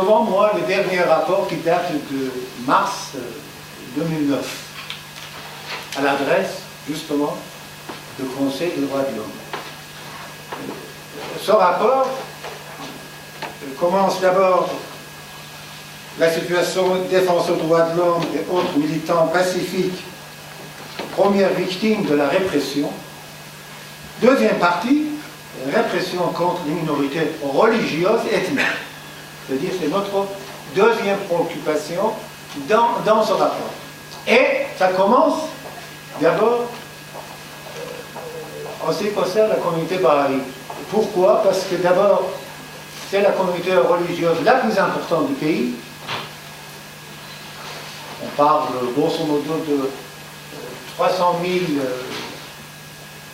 devant moi le dernier rapport qui date de mars 2009, à l'adresse, justement, du Conseil des droits de l'homme. Ce rapport commence d'abord la situation des défenseurs des droits de l'homme et autres militants pacifiques, première victime de la répression. Deuxième partie, répression contre les minorités religieuses et ethniques. C'est-à-dire c'est notre deuxième préoccupation dans ce rapport. Et ça commence d'abord en ce qui concerne la communauté Baha'i. Pourquoi? Parce que d'abord, c'est la communauté religieuse la plus importante du pays. On parle grosso modo de 300 000.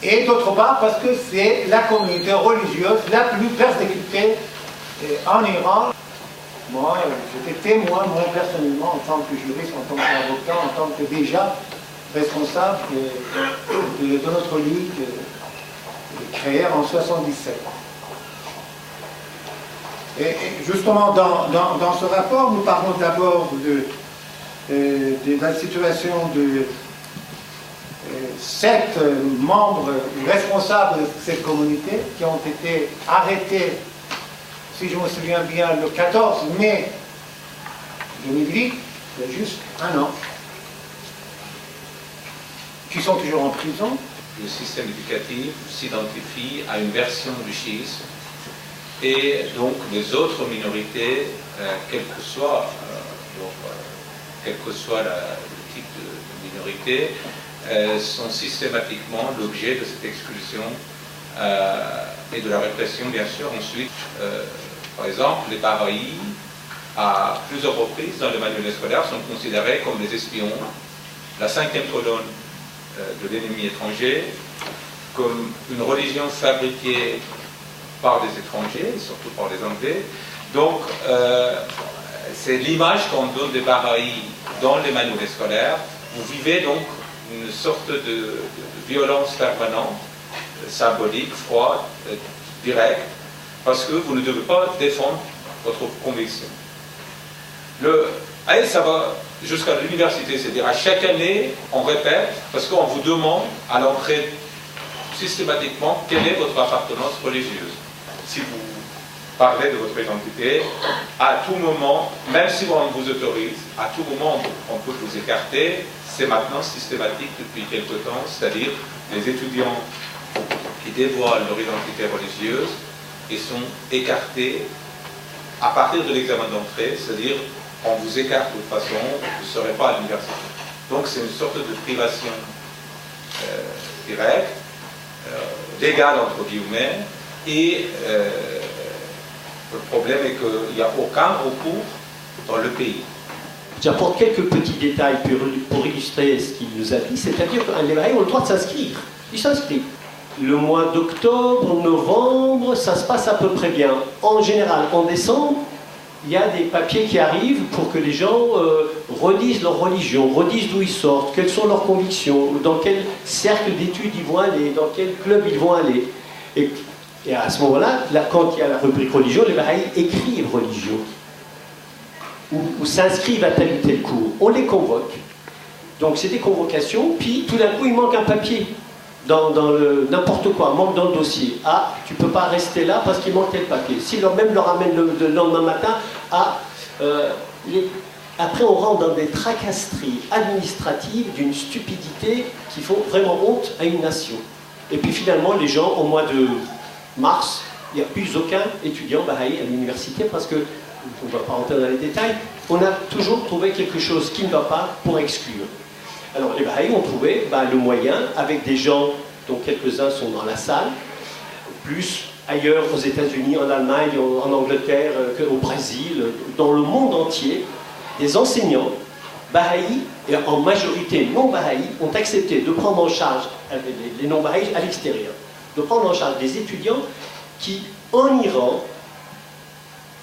Et d'autre part, parce que c'est la communauté religieuse la plus persécutée en Iran. Moi, j'étais témoin, moi personnellement, en tant que juriste, en tant qu'avocat, en tant que déjà responsable de notre ligue créée en 1977. Et justement, dans ce rapport, nous parlons d'abord de la situation de 7 membres responsables de cette communauté qui ont été arrêtés, si je me souviens bien, le 14 mai 2008, il y a juste un an, qui sont toujours en prison. Le système éducatif s'identifie à une version du chiisme et donc les autres minorités, quel que soit le type de minorité, sont systématiquement l'objet de cette exclusion et de la répression, bien sûr. Ensuite, par exemple, les Baha'i, à plusieurs reprises dans le manuel scolaire, sont considérés comme des espions, la 5e colonne de l'ennemi étranger, comme une religion fabriquée par des étrangers, surtout par les Anglais. Donc, c'est l'image qu'on donne des Baha'i dans les manuels scolaires. Vous vivez donc une sorte de violence permanente, symbolique, froide, directe, parce que vous ne devez pas défendre votre conviction. Et ça va jusqu'à l'université, c'est-à-dire à chaque année, on répète, parce qu'on vous demande à l'entrée systématiquement quelle est votre appartenance religieuse. Si vous parlez de votre identité, à tout moment, même si on vous autorise, à tout moment on peut vous écarter. C'est maintenant systématique depuis quelque temps, c'est-à-dire les étudiants qui dévoilent leur identité religieuse et sont écartés à partir de l'examen d'entrée, c'est-à-dire on vous écarte de toute façon, vous ne serez pas à l'université. Donc c'est une sorte de privation directe, légale entre guillemets, et le problème est qu'il n'y a aucun recours dans le pays. J'apporte quelques petits détails pour illustrer ce qu'il nous a dit, c'est-à-dire que les Bahaïs ont le droit de s'inscrire. Ils s'inscrivent. Le mois d'octobre, novembre, ça se passe à peu près bien. En général, en décembre, il y a des papiers qui arrivent pour que les gens redisent leur religion, redisent d'où ils sortent, quelles sont leurs convictions, dans quel cercle d'études ils vont aller, dans quel club ils vont aller. Et à ce moment-là, quand il y a la rubrique religion, les Bahaïs écrivent religion. Ou s'inscrivent à tel ou tel cours. On les convoque. Donc c'est des convocations, puis tout d'un coup il manque un papier dans n'importe quoi, manque dans le dossier. Ah, tu ne peux pas rester là parce qu'il manque tel papier. Si même leur amène le lendemain matin, après on rentre dans des tracasseries administratives d'une stupidité qui font vraiment honte à une nation. Et puis finalement les gens, au mois de mars, il n'y a plus aucun étudiant Baha'i à l'université parce que on ne va pas rentrer dans les détails, on a toujours trouvé quelque chose qui ne va pas pour exclure. Alors les Bahaïs ont trouvé le moyen, avec des gens dont quelques-uns sont dans la salle, plus ailleurs aux États-Unis, en Allemagne, en Angleterre, au Brésil, dans le monde entier, des enseignants Bahaïs, et en majorité non-Bahaïs, ont accepté de prendre en charge les non-Bahaïs à l'extérieur, de prendre en charge des étudiants qui, en Iran,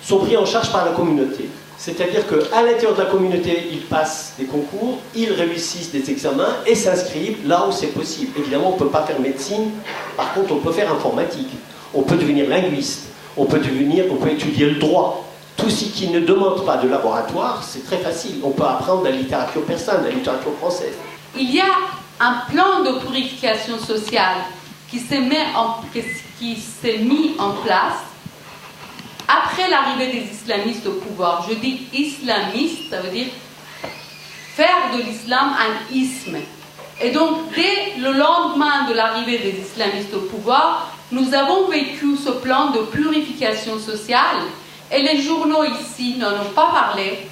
sont pris en charge par la communauté. C'est-à-dire qu'à l'intérieur de la communauté, ils passent des concours, ils réussissent des examens et s'inscrivent là où c'est possible. Évidemment, on ne peut pas faire médecine, par contre, on peut faire informatique, on peut devenir linguiste, on peut étudier le droit. Tout ce qui ne demande pas de laboratoire, c'est très facile. On peut apprendre la littérature persane, la littérature française. Il y a un plan de purification sociale qui s'est mis en place après l'arrivée des islamistes au pouvoir. Je dis islamiste, ça veut dire faire de l'islam un isme. Et donc, dès le lendemain de l'arrivée des islamistes au pouvoir, nous avons vécu ce plan de purification sociale et les journaux ici n'en ont pas parlé.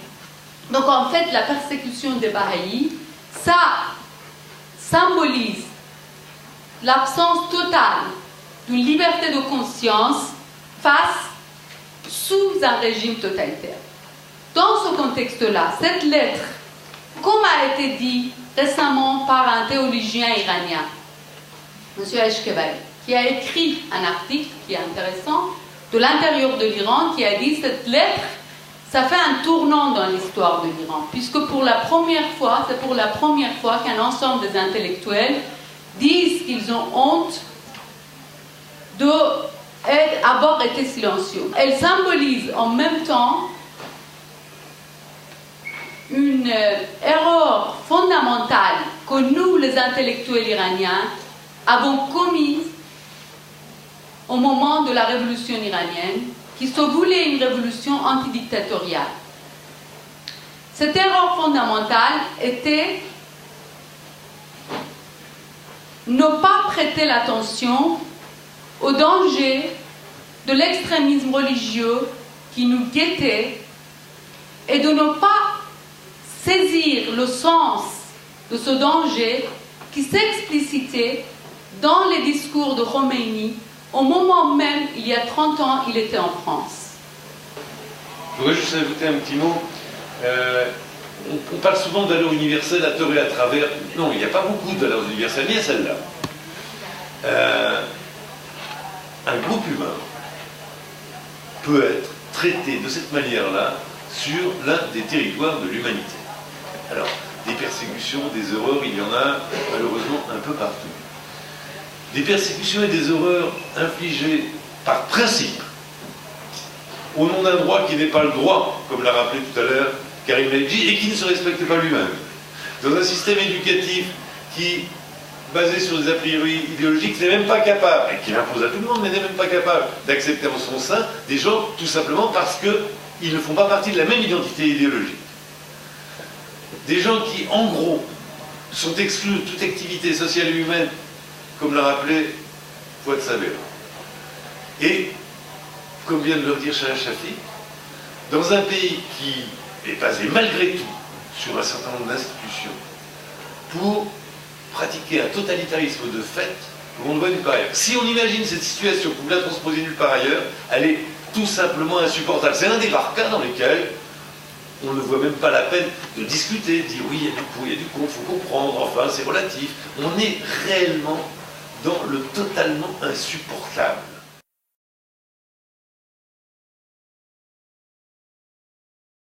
Donc, en fait, la persécution des Bahá'ís, ça symbolise l'absence totale d'une liberté de conscience sous un régime totalitaire. Dans ce contexte-là, cette lettre, comme a été dit récemment par un théologien iranien, M. Eshkebari, qui a écrit un article qui est intéressant de l'intérieur de l'Iran, qui a dit cette lettre, ça fait un tournant dans l'histoire de l'Iran, puisque c'est pour la première fois qu'un ensemble des intellectuels disent qu'ils ont honte d'avoir été silencieux. Elle symbolise en même temps une erreur fondamentale que nous, les intellectuels iraniens, avons commise au moment de la révolution iranienne, qui se voulait une révolution antidictatoriale. Cette erreur fondamentale était ne pas prêter l'attention au danger de l'extrémisme religieux qui nous guettait et de ne pas saisir le sens de ce danger qui s'explicitait dans les discours de Khomeini au moment même, il y a 30 ans, il était en France. Je voudrais juste ajouter un petit mot. On parle souvent de valeurs universelles à tort et à travers. Non, il n'y a pas beaucoup de valeurs universelles, mais il y a celle-là. Un groupe humain peut être traité de cette manière-là sur l'un des territoires de l'humanité. Alors, des persécutions, des horreurs, il y en a malheureusement un peu partout. Des persécutions et des horreurs infligées par principe au nom d'un droit qui n'est pas le droit, comme l'a rappelé tout à l'heure Karim Laïdji, et qui ne se respecte pas lui-même. Dans un système éducatif qui, basé sur des a priori idéologiques, n'est même pas capable, et qui l'impose à tout le monde, mais n'est même pas capable d'accepter en son sein des gens, tout simplement parce qu'ils ne font pas partie de la même identité idéologique. Des gens qui, en gros, sont exclus de toute activité sociale et humaine, comme l'a rappelé Fouad Sabel. Et, comme vient de le dire Shahla Shafiq, dans un pays qui est basé malgré tout sur un certain nombre d'institutions, pour pratiquer un totalitarisme de fait, on ne voit nulle part ailleurs. Si on imagine cette situation, pour la transposer nulle part ailleurs, elle est tout simplement insupportable. C'est l'un des rares cas dans lesquels on ne voit même pas la peine de discuter, de dire oui, il y a du pour, il y a du contre, il faut comprendre, enfin c'est relatif. On est réellement dans le totalement insupportable.